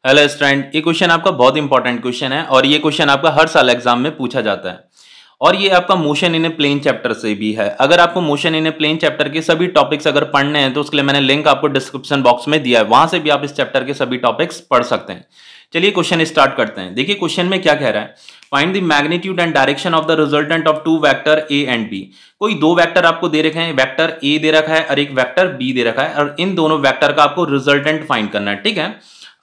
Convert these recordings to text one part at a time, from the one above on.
Hello student, ये question आपका बहुत इंपॉर्टेंट क्वेश्चन है और ये क्वेश्चन आपका हर साल एग्जाम में पूछा जाता है। और ये आपका motion in a plane chapter से भी है। अगर आपको motion in a plane chapter के सभी टॉपिक्स अगर पढ़ने हैं तो उसके लिए मैंने लिंक आपको डिस्क्रिप्शन बॉक्स में दिया है, वहां से भी आप इस चैप्टर के सभी टॉपिक्स पढ़ सकते हैं। चलिए क्वेश्चन स्टार्ट करते हैं। देखिए क्वेश्चन में क्या कह रहा है, find the magnitude and direction of the resultant of two vector a and b. कोई दो वेक्टर आपको दे रखे हैं, वेक्टर ए दे रखा है और एक वेक्टर बी दे रखा है, और इन दोनों वेक्टर का आपको रिजल्टेंट फाइंड करना है। ठीक है,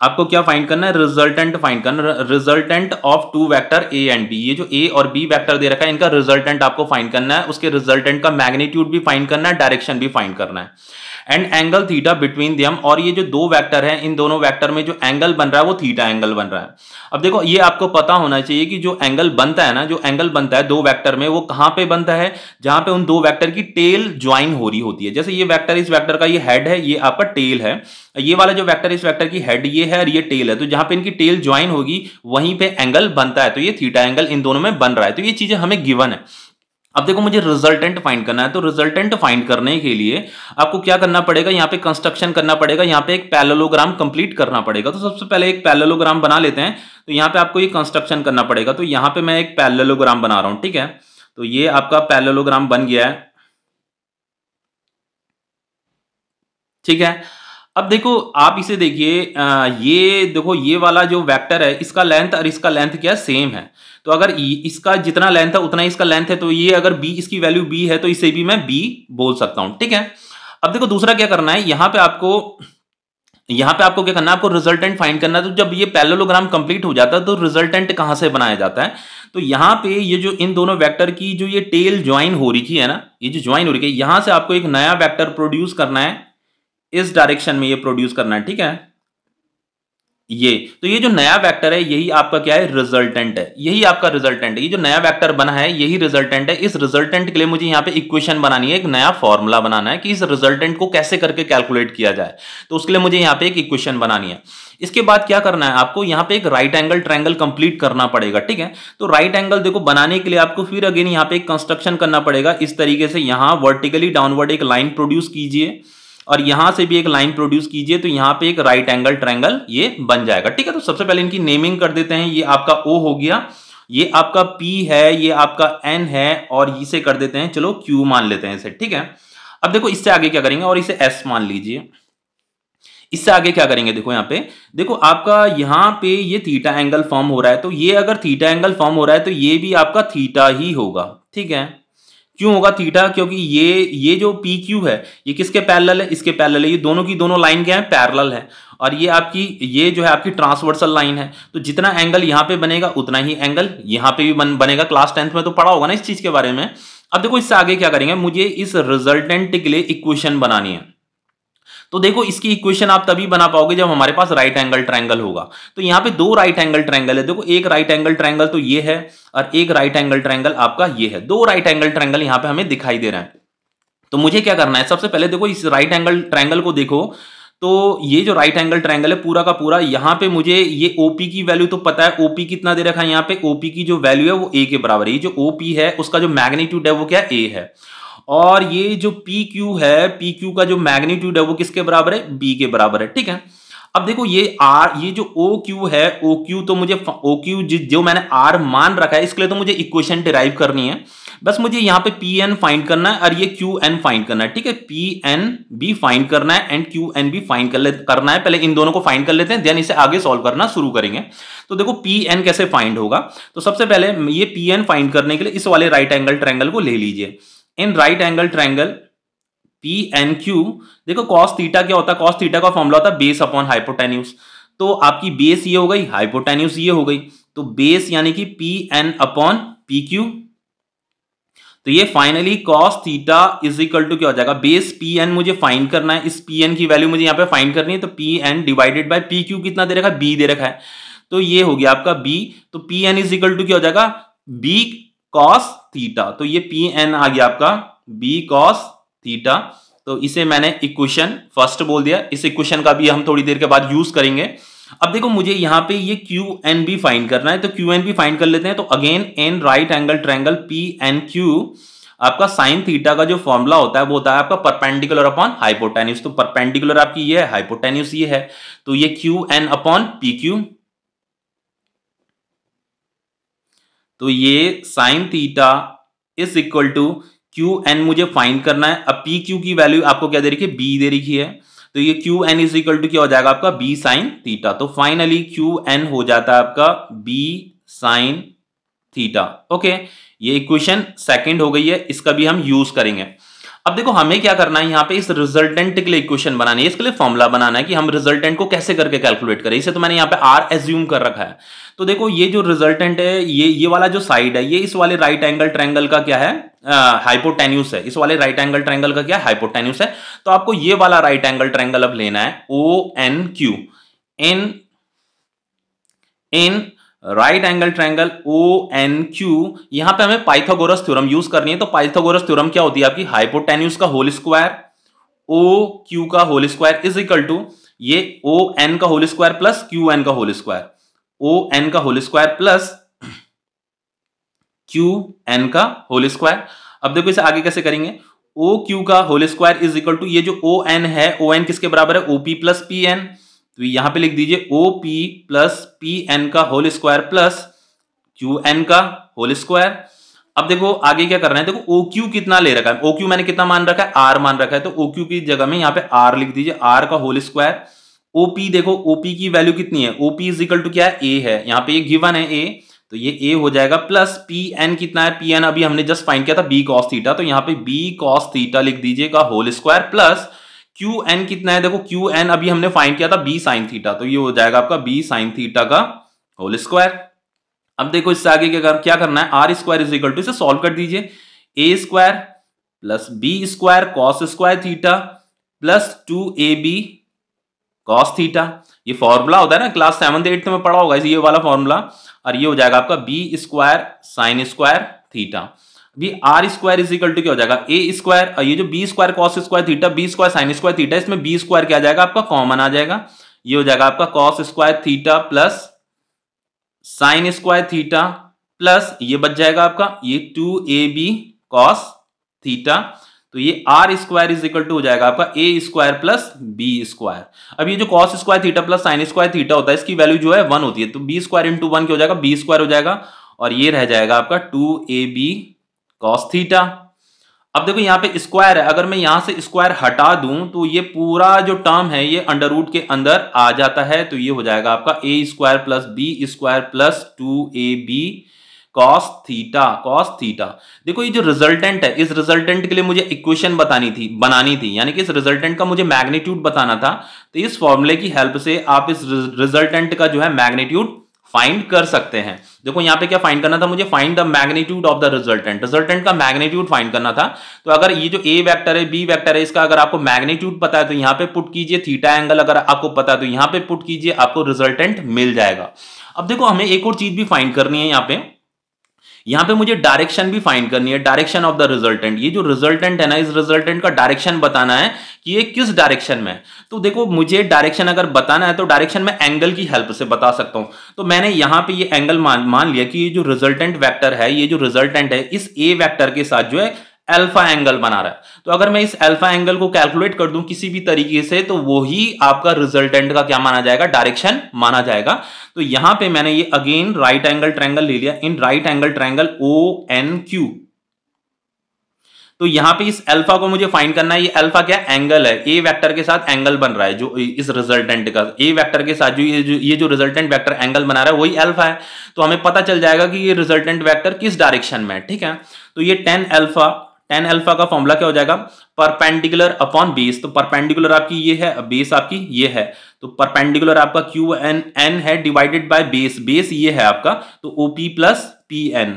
आपको क्या फाइंड करना है, रिजल्टेंट फाइंड करना, resultant of two vector a and b. ये जो ए और बी वेक्टर दे रखा है इनका रिजल्टेंट आपको फाइंड करना है, उसके रिजल्टेंट का मैग्नीट्यूड भी फाइंड करना है, डायरेक्शन भी फाइंड करना है, and angle theta between them. और ये जो दो वेक्टर हैं इन दोनों वेक्टर में जो एंगल बन रहा है वो थीटा एंगल बन रहा है। अब देखो ये आपको पता होना चाहिए कि जो एंगल बनता है ना, जो एंगल बनता है दो वेक्टर में, वो कहां पे बनता है, जहां पे उन दो वेक्टर की टेल ज्वाइन हो रही होती है। जैसे ये वेक्टर इस वेक्टर का ये हेड है, ये आपका टेल है, ये वाला जो वेक्टर इस वेक्टर की हेड ये है और ये टेल है, तो जहां पे इनकी टेल ज्वाइन होगी वहीं पे एंगल बनता है, तो ये थीटा एंगल इन दोनों में बन रहा है। तो ये चीजें हमें गिवन है। अब देखो मुझे रिजल्टेंट फाइंड करना है, तो रिजल्टेंट फाइंड करने के लिए आपको क्या करना पड़ेगा, यहाँ पे कंस्ट्रक्शन करना पड़ेगा, यहाँ पे एक पैरेललोग्राम कंप्लीट करना पड़ेगा। तो सबसे पहले एक पैरेललोग्राम बना लेते हैं। तो यहाँ पे आपको ये कंस्ट्रक्शन करना पड़ेगा। तो यहाँ पे मैं एक पैरेललोग्राम बना रहा हूं। ठीक है, तो ये आपका पैरेललोग्राम बन गया है। ठीक है, अब देखो आप इसे देखिए, ये देखो ये वाला जो वेक्टर है इसका लेंथ और इसका लेंथ क्या सेम है। तो अगर इसका जितना लेंथ है उतना ही इसका लेंथ है, तो ये अगर b इसकी वैल्यू b है तो इसे भी मैं b बोल सकता हूं। ठीक है, अब देखो दूसरा क्या करना है, यहां पे आपको क्या करना है, आपको रिजल्टेंट फाइंड करना है। तो जब ये पैरेललोग्राम कंप्लीट हो जाता है तो रिजल्टेंट कहां से बनाया जाता है, तो यहां पे ये जो इन दोनों वेक्टर की जो ये टेल ज्वाइन हो रही है ना, ये जो ज्वाइन हो रही है, यहां से आपको एक नया वेक्टर प्रोड्यूस करना है, इस डायरेक्शन में ये प्रोड्यूस करना है। ठीक है, ये जो नया वेक्टर है यही आपका क्या है, रिजल्टेंट है, यही आपका रिजल्टेंट है। ये जो नया वेक्टर बना है यही रिजल्टेंट है। इस रिजल्टेंट के लिए मुझे यहाँ पे इक्वेशन बनानी है, एक नया फॉर्मूला बनाना है कि इस रिजल्टेंट को कैसे करके कैलकुलेट किया जाए। तो उसके लिए मुझे यहाँ पे एक इक्वेशन बनानी है। इसके बाद क्या करना है, आपको यहाँ पे एक राइट एंगल ट्रायंगल कंप्लीट करना पड़ेगा। ठीक है, तो राइट एंगल देखो बनाने के लिए आपको फिर अगेन यहाँ पे एक कंस्ट्रक्शन करना पड़ेगा। इस तरीके से यहाँ वर्टिकली डाउनवर्ड एक लाइन प्रोड्यूस कीजिए और यहां से भी एक लाइन प्रोड्यूस कीजिए, तो यहां पे एक राइट एंगल ट्रायंगल ये बन जाएगा। ठीक है, तो सबसे पहले इनकी नेमिंग कर देते हैं। ये आपका O हो गया, ये आपका P है, ये आपका N है, और इसे कर देते हैं चलो Q मान लेते हैं इसे। ठीक है, अब देखो इससे आगे क्या करेंगे, और इसे S मान लीजिए। इससे आगे क्या करेंगे, देखो यहाँ पे देखो आपका यहाँ पे ये थीटा एंगल फॉर्म हो रहा है, तो ये अगर थीटा एंगल फॉर्म हो रहा है तो ये भी आपका थीटा ही होगा। ठीक है, क्यों होगा थीटा, क्योंकि ये जो पी क्यू है ये किसके पैरेलल है, इसके पैरेलल है। ये दोनों की दोनों लाइन क्या है, पैरेलल है, और ये जो है आपकी ट्रांसवर्सल लाइन है। तो जितना एंगल यहाँ पे बनेगा उतना ही एंगल यहाँ पे भी बनेगा। क्लास 10th में तो पढ़ा होगा ना इस चीज के बारे में। अब देखो इससे आगे क्या करेंगे, मुझे इस रिजल्टेंट के लिए इक्वेशन बनानी है। तो देखो इसकी इक्वेशन आप तभी बना पाओगे जब हमारे पास राइट एंगल ट्रायंगल होगा। तो यहाँ पे दो राइट एंगल ट्रायंगल है, देखो एक राइट एंगल ट्रायंगल तो ये है और एक राइट एंगल ट्रायंगल आपका ये है। दो राइट एंगल ट्रायंगल यहाँ पे हमें दिखाई दे रहा है। तो मुझे क्या करना है, सबसे पहले देखो इस राइट एंगल ट्रायंगल को देखो, तो ये जो राइट एंगल ट्रायंगल है पूरा का पूरा, यहाँ पे मुझे ये ओपी की वैल्यू तो पता है, ओपी कितना दे रखा है, यहाँ पे ओपी की जो वैल्यू है वो ए के बराबर है। ये जो ओपी है उसका जो मैग्नीट्यूड है वो क्या ए है, और ये जो पी क्यू है, पी क्यू का जो मैग्नीट्यूड है वो किसके बराबर है, बी के बराबर है। ठीक है, अब देखो ये जो ओ क्यू है, ओ क्यू तो मुझे ओ क्यू जो मैंने आर मान रखा है इसके लिए तो मुझे इक्वेशन डिराइव करनी है। बस मुझे यहाँ पे पी एन फाइंड करना है और ये क्यू एन फाइंड करना है। ठीक है, पी एन भी फाइंड करना है एंड क्यू एन भी फाइंड करना है। पहले इन दोनों को फाइंड कर लेते हैं, देन इसे आगे सॉल्व करना शुरू करेंगे। तो देखो पी एन कैसे फाइंड होगा, तो सबसे पहले ये पी एन फाइंड करने के लिए इस वाले राइट एंगल ट्रायंगल को ले लीजिए। In right angle triangle P N q, देखो कॉस थीटा क्या होता है, कॉस थीटा का फॉर्मूला होता है बेस अपॉन हाइपोटेन्यूज। तो आपकी बेस ये हो गई, हाइपोटेन्यूज ये हो गई, तो बेस यानी कि p n upon P Q. तो ये finally cos theta is equal to क्या हो जाएगा, बेस पी एन मुझे फाइंड करना है, इस पी एन की वैल्यू मुझे यहाँ पे फाइंड करनी है। तो P N divided by P Q कितना दे रखा है, बी दे रखा है, तो ये हो गया आपका बी। तो P N is equal to क्या हो जाएगा, बी कॉस थीटा। तो ये पी एन आ गया आपका बी कॉस थीटा। तो इसे मैंने इक्वेशन फर्स्ट बोल दिया। इस इक्वेशन का भी हम थोड़ी देर के बाद यूज करेंगे। अब देखो मुझे यहां पे ये क्यू एन भी फाइंड करना है, तो क्यू एन भी फाइंड कर लेते हैं। तो again in right angle triangle P N Q, आपका साइन थीटा का जो फॉर्मूला होता है वो होता है आपका परपेंडिकुलर अपॉन हाइपोटेन्यूज। तो परपेंडिकुलर आपकी ये है, हाइपोटेन्यूज ये है, तो ये Q N upon P Q. तो ये sine theta is equal to Q N मुझे फाइंड करना है। अब पी क्यू की वैल्यू आपको क्या दे रखी है, बी दे रखी है, तो ये Q N is equal to क्या हो जाएगा आपका बी साइन थीटा। तो फाइनली क्यू एन हो जाता है आपका बी साइन थीटा। ओके, ये इक्वेशन सेकंड हो गई है, इसका भी हम यूज करेंगे। अब देखो हमें क्या करना है, यहाँ पे इस रिजल्टेंट के लिए इक्वेशन बनानी है, इसके लिए फॉर्मूला बनाना है कि हम रिजल्टेंट को कैसे करके कैलकुलेट करें। इसे तो मैंने यहाँ पे आर एज्यूम कर रखा है। तो देखो ये जो रिजल्टेंट है, ये वाला जो साइड है, ये इस वाले राइट एंगल ट्रायंगल का क्या है, हाइपोटेन्यूस है। इस वाले राइट एंगल ट्रायंगल का क्या है, हाइपोटेन्यूस है। तो आपको ये वाला राइट एंगल ट्रायंगल अब लेना है O N Q. In right angle triangle O N Q, यहां पे हमें पाइथागोरस थ्योरम यूज करनी है। तो पाइथागोरस थ्योरम क्या होती है आपकी, हाइपोटेन्यूस का होल स्क्वायर ओ क्यू का whole square is equal to ये ओ एन का whole square plus Q N का होल स्क्वायर, ओ एन का whole square plus Q N का होल स्क्वायर। अब देखो इसे आगे कैसे करेंगे, ओ क्यू का whole square is equal to ये जो ओ एन है, ओ एन किसके बराबर है, ओपी प्लस पी एन। तो यहां पे लिख दीजिए O P plus P N का whole square plus Q N का होल स्क्वायर। अब देखो आगे क्या करना है, देखो ओ क्यू कितना ले रखा है, ओ क्यू मैंने कितना मान रखा है, आर मान रखा है। तो ओ क्यू की जगह में यहाँ पे आर लिख दीजिए, आर का होल स्क्वायर। ओपी देखो ओपी की वैल्यू कितनी है, ओपी इज इक्वल टू क्या है, ए है, यहाँ पे ये गिवन है ए, तो ये ए हो जाएगा प्लस पी एन कितना है, पी एन अभी हमने जस्ट फाइंड किया था बी कॉस थीटा, तो यहाँ पे बी कॉस थीटा लिख दीजिएगा whole square plus Q N कितना है, देखो क्यू एन अभी हमने फाइंड किया था बी साइन थीटा, तो ये हो जाएगा आपका बी साइन थीटा का होल स्क्वायर। अब देखो इससे आगे क्या करना है, r square is equal to, इसे सॉल्व कर दीजिए, a square plus B square cos square theta plus 2ab cos theta. ये फॉर्मूला होता है ना, क्लास 7th 8th में पढ़ा होगा ये वाला फॉर्मूला, और ये हो जाएगा आपका b square sine square theta. अभी r square is equal to क्या हो जाएगा, ए स्क्वायर, और ये जो b square cos square theta, b square sine square theta, इसमें बी स्क्वायर क्या आ जाएगा आपका कॉमन आ जाएगा, ये हो जाएगा आपका cos square theta plus sine square theta plus ये बच जाएगा आपका ये 2ab कॉस थीटा। तो ये R square is equal to हो जाएगा आपका ए स्क्वायर प्लस बी स्क्वायर। अब ये जो cos square theta plus sine square theta होता है, इसकी वैल्यू जो है 1 होती है, तो बी स्क्वायर इंटू 1 क्या हो जाएगा, बी स्क्वायर हो जाएगा, और ये रह जाएगा आपका 2ab कॉस थीटा। अब देखो यहाँ पे स्क्वायर है, अगर मैं यहां से स्क्वायर हटा दूं तो ये पूरा जो टर्म है ये अंडर रूट के अंदर आ जाता है, तो ये हो जाएगा आपका ए square plus B square plus 2ab cos theta. देखो ये जो रिजल्टेंट है, इस रिजल्टेंट के लिए मुझे इक्वेशन बनानी थी, यानी कि इस रिजल्टेंट का मुझे मैग्नीट्यूड बताना था। तो इस फॉर्मूले की हेल्प से आप इस रिजल्टेंट का जो है मैग्नीट्यूड फाइंड कर सकते हैं। देखो यहाँ पे क्या फाइंड करना था मुझे, find the magnitude of the resultant का मैग्नीट्यूड फाइंड करना था। तो अगर ये जो ए वेक्टर है बी वेक्टर है, इसका अगर आपको मैग्नीट्यूड पता है तो यहाँ पे पुट कीजिए, थीटा एंगल अगर आपको पता है तो यहाँ पे पुट कीजिए, आपको रिजल्टेंट मिल जाएगा। अब देखो हमें एक और चीज भी फाइंड करनी है, यहाँ पे मुझे डायरेक्शन भी फाइंड करनी है, डायरेक्शन ऑफ द रिजल्टेंट। ये जो रिजल्टेंट है ना, इस रिजल्टेंट का डायरेक्शन बताना है कि ये किस डायरेक्शन में है। तो देखो मुझे डायरेक्शन अगर बताना है तो डायरेक्शन में एंगल की हेल्प से बता सकता हूं। तो मैंने यहाँ पे ये एंगल मान लिया कि ये जो रिजल्टेंट वेक्टर है, ये जो रिजल्टेंट है इस ए वेक्टर के साथ जो है अल्फा एंगल बना रहा है। तो अगर मैं इस अल्फा एंगल को कैलकुलेट कर दूं किसी भी तरीके से, तो वही आपका रिजल्टेंट का क्या माना जाएगा, डायरेक्शन माना जाएगा। तो यहां पे मैंने ये अगेन राइट एंगल ट्रायंगल ले लिया, in right angle triangle O N Q. तो यहां पे इस अल्फा को मुझे फाइंड करना है, ये अल्फा क्या एंगल है, ए वेक्टर के साथ एंगल बन रहा है, जो इस रिजल्टेंट का ए वेक्टर के साथ ये जो रिजल्टेंट वेक्टर एंगल बना रहा है वही अल्फा है। तो हमें पता चल जाएगा कि ये रिजल्टेंट वेक्टर किस डायरेक्शन में है, ठीक है। तो ये टेन अल्फा का फॉर्मूला क्या हो जाएगा, परपेंडिकुलर अपॉन बेस। तो परपेंडिकुलर आपकी ये है, बेस आपकी ये है, तो परपेंडिकुलर आपका क्यू एन है डिवाइडेड बाय बेस ये है आपका, तो ओपी प्लस पी एन।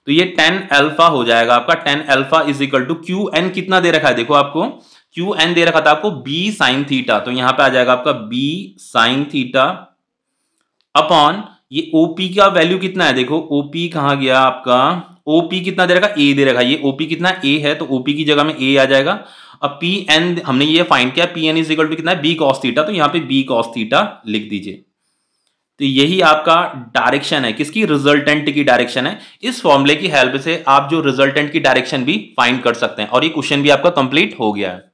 तो ये 10 अल्फा हो जाएगा आपका, 10 alpha is equal to Q N कितना दे रखा है, देखो आपको क्यू एन दे रखा था आपको बी साइन थीटा, तो यहां पे आ जाएगा आपका बी साइन थीटा अपॉन ये ओपी का वैल्यू कितना है, देखो ओपी कहां गया आपका, ओपी कितना दे रखा, ए दे रखा, ये ओपी कितना ए है, तो ओपी की जगह में ए आ जाएगा। अब पी एन हमने ये फाइंड किया, P N is equal to कितना है, बी कॉस थीटा, तो यहां पे बी कॉस थीटा लिख दीजिए। तो यही आपका डायरेक्शन है, किसकी, रिजल्टेंट की डायरेक्शन है। इस फॉर्मूले की हेल्प से आप जो रिजल्टेंट की डायरेक्शन भी फाइंड कर सकते हैं और ये क्वेश्चन भी आपका कंप्लीट हो गया है।